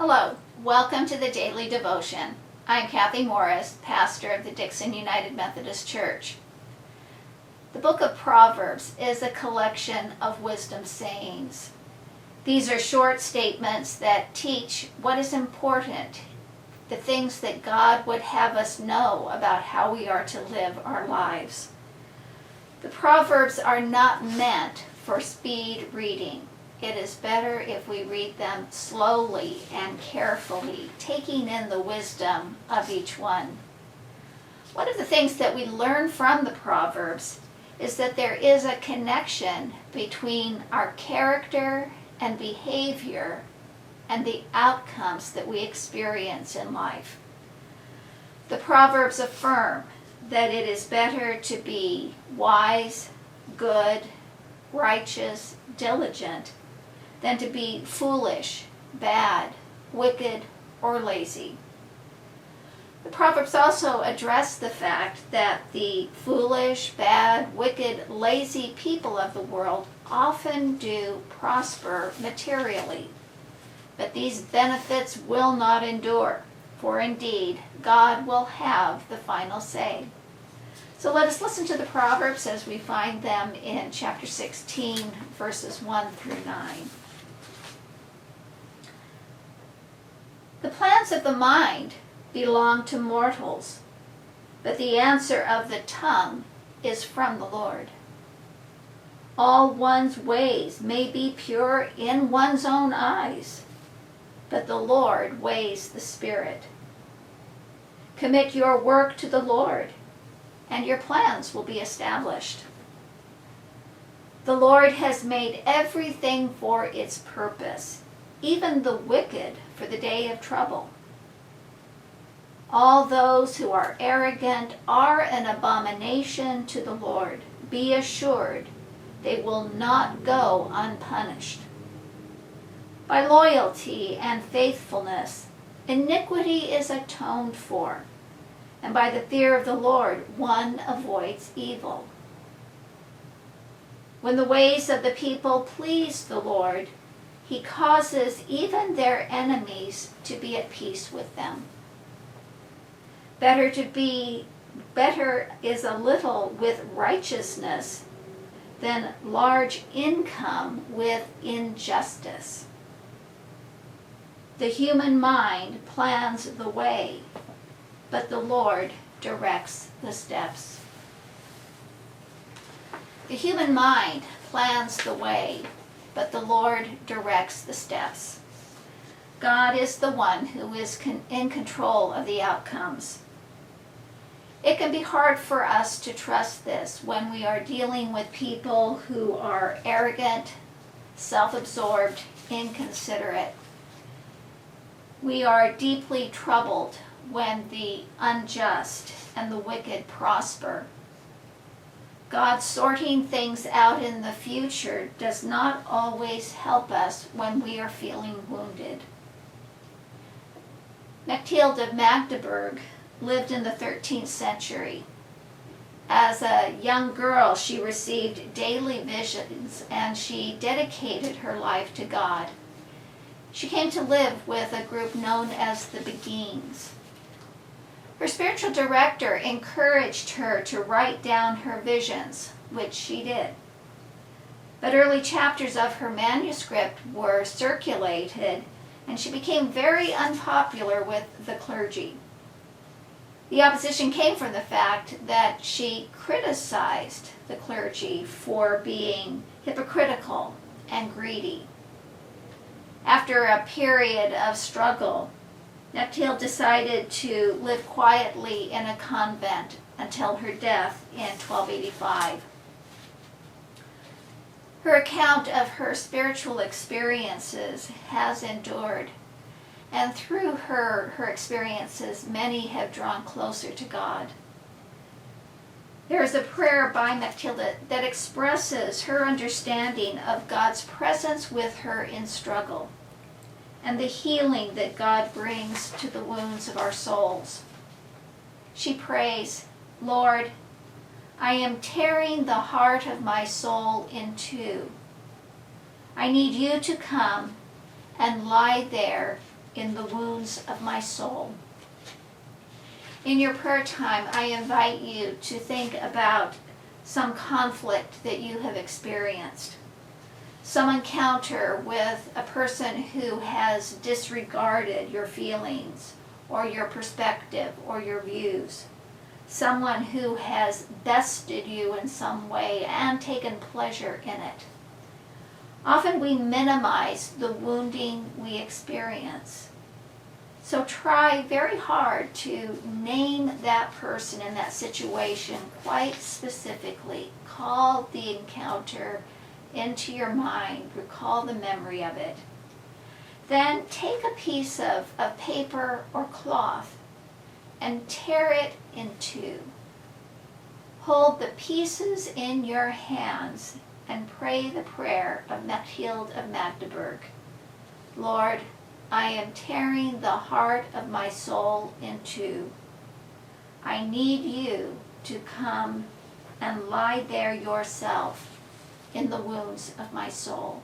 Hello, welcome to the Daily Devotion. I'm Kathy Morris, pastor of the Dixon United Methodist Church. The book of Proverbs is a collection of wisdom sayings. These are short statements that teach what is important, the things that God would have us know about how we are to live our lives. The Proverbs are not meant for speed reading. It is better if we read them slowly and carefully, taking in the wisdom of each one. One of the things that we learn from the Proverbs is that there is a connection between our character and behavior and the outcomes that we experience in life. The Proverbs affirm that it is better to be wise, good, righteous, diligent, than to be foolish, bad, wicked, or lazy. The Proverbs also address the fact that the foolish, bad, wicked, lazy people of the world often do prosper materially. But these benefits will not endure, for indeed, God will have the final say. So let us listen to the Proverbs as we find them in chapter 16, verses 1 through 9. The plans of the mind belong to mortals, but the answer of the tongue is from the Lord. All one's ways may be pure in one's own eyes, but the Lord weighs the spirit. Commit your work to the Lord, and your plans will be established. The Lord has made everything for its purpose, even the wicked for the day of trouble. All those who are arrogant are an abomination to the Lord. Be assured they will not go unpunished. By loyalty and faithfulness, iniquity is atoned for, and by the fear of the Lord one avoids evil. When the ways of the people please the Lord, He causes even their enemies to be at peace with them. Better is a little with righteousness than large income with injustice. The human mind plans the way, but the Lord directs the steps. The human mind plans the way, but the Lord directs the steps. God is the one who is in control of the outcomes. It can be hard for us to trust this when we are dealing with people who are arrogant, self-absorbed, inconsiderate. We are deeply troubled when the unjust and the wicked prosper. God sorting things out in the future does not always help us when we are feeling wounded. Mechthild of Magdeburg lived in the 13th century. As a young girl, she received daily visions and she dedicated her life to God. She came to live with a group known as the Beguines. Her spiritual director encouraged her to write down her visions, which she did. But early chapters of her manuscript were circulated, and she became very unpopular with the clergy. The opposition came from the fact that she criticized the clergy for being hypocritical and greedy. After a period of struggle, Mechthild decided to live quietly in a convent until her death in 1285. Her account of her spiritual experiences has endured, and through her experiences, many have drawn closer to God. There is a prayer by Mechthild that expresses her understanding of God's presence with her in struggle, and the healing that God brings to the wounds of our souls. She prays, Lord, I am tearing the heart of my soul in two. I need you to come and lie there in the wounds of my soul. In your prayer time, I invite you to think about some conflict that you have experienced, some encounter with a person who has disregarded your feelings or your perspective or your views, someone who has bested you in some way and taken pleasure in it. Often we minimize the wounding we experience. So try very hard to name that person in that situation quite specifically. Call the encounter into your mind, recall the memory of it. Then take a piece of paper or cloth and tear it in two. Hold the pieces in your hands and pray the prayer of Mechthild of Magdeburg. Lord, I am tearing the heart of my soul in two. I need you to come and lie there yourself in the wounds of my soul.